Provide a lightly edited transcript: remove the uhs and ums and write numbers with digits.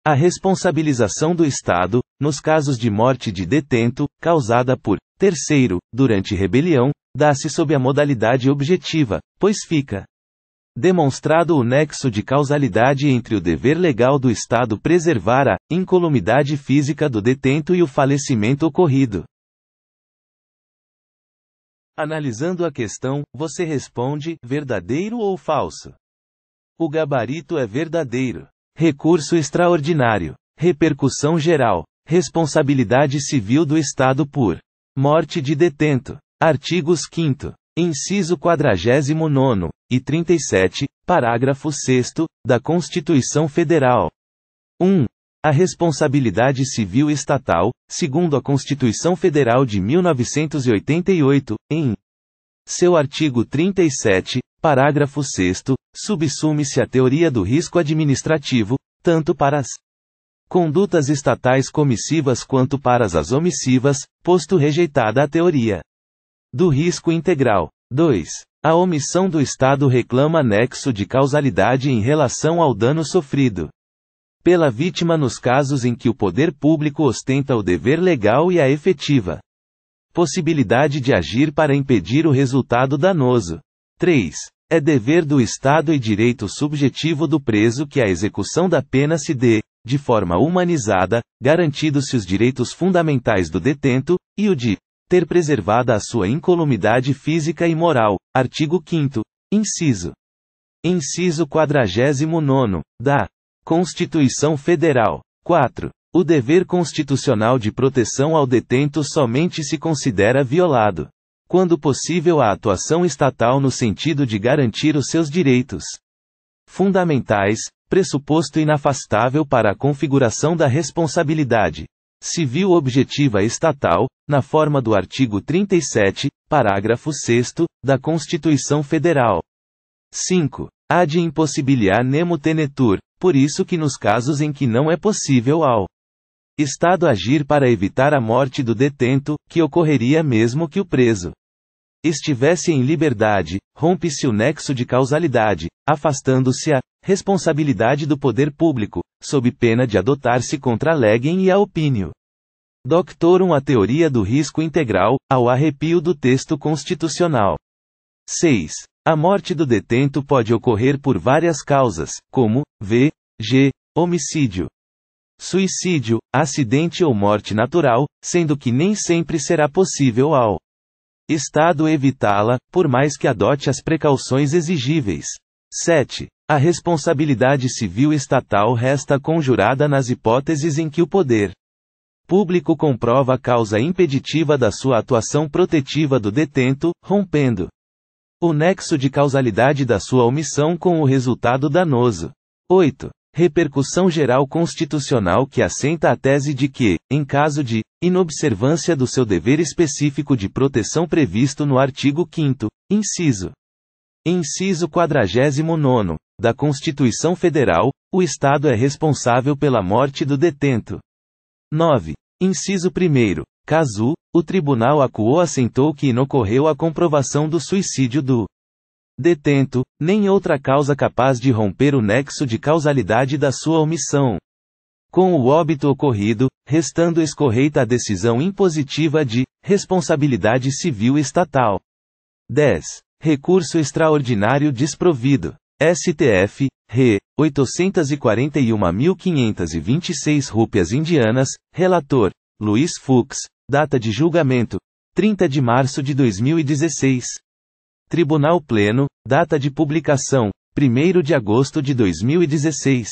A responsabilização do Estado, nos casos de morte de detento, causada por terceiro, durante rebelião, dá-se sob a modalidade objetiva, pois fica demonstrado o nexo de causalidade entre o dever legal do Estado preservar a incolumidade física do detento e o falecimento ocorrido. Analisando a questão, você responde, verdadeiro ou falso? O gabarito é verdadeiro. Recurso extraordinário. Repercussão geral. Responsabilidade civil do Estado por morte de detento. Artigos 5º, inciso 49º, e 37, parágrafo 6º, da Constituição Federal. 1. A responsabilidade civil estatal, segundo a Constituição Federal de 1988, em seu artigo 37, parágrafo 6º, subsume-se a teoria do risco administrativo, tanto para as condutas estatais comissivas quanto para as omissivas, posto rejeitada a teoria do risco integral. 2. A omissão do Estado reclama nexo de causalidade em relação ao dano sofrido pela vítima nos casos em que o poder público ostenta o dever legal e a efetiva possibilidade de agir para impedir o resultado danoso. 3. É dever do Estado e direito subjetivo do preso que a execução da pena se dê, de forma humanizada, garantidos-se os direitos fundamentais do detento, e o de ter preservada a sua incolumidade física e moral. Artigo 5º, inciso 49º, da Constituição Federal. 4. O dever constitucional de proteção ao detento somente se considera violado quando possível a atuação estatal no sentido de garantir os seus direitos fundamentais, pressuposto inafastável para a configuração da responsabilidade civil objetiva estatal, na forma do artigo 37, parágrafo 6º, da Constituição Federal. 5. Há de impossibiliar nemo tenetur, por isso que nos casos em que não é possível ao Estado agir para evitar a morte do detento, que ocorreria mesmo que o preso estivesse em liberdade, rompe-se o nexo de causalidade, afastando-se a responsabilidade do poder público, sob pena de adotar-se contra legem e a opinio doctorum a teoria do risco integral, ao arrepio do texto constitucional. 6. A morte do detento pode ocorrer por várias causas, como g. Homicídio, suicídio, acidente ou morte natural, sendo que nem sempre será possível ao Estado evitá-la, por mais que adote as precauções exigíveis. 7. A responsabilidade civil estatal resta conjurada nas hipóteses em que o poder público comprova a causa impeditiva da sua atuação protetiva do detento, rompendo o nexo de causalidade da sua omissão com o resultado danoso. 8. Repercussão geral constitucional que assenta a tese de que, em caso de inobservância do seu dever específico de proteção previsto no artigo 5º, inciso 49º, da Constituição Federal, o Estado é responsável pela morte do detento. 9. Inciso 1º. Caso o tribunal acuou assentou que inocorreu a comprovação do suicídio do detento, nem outra causa capaz de romper o nexo de causalidade da sua omissão. Com o óbito ocorrido, restando escorreita a decisão impositiva de responsabilidade civil estatal. 10. Recurso extraordinário desprovido. STF, Re. 841.526 rúpias indianas, relator, Luiz Fux, data de julgamento, 30 de março de 2016. Tribunal Pleno, data de publicação, 1º de agosto de 2016.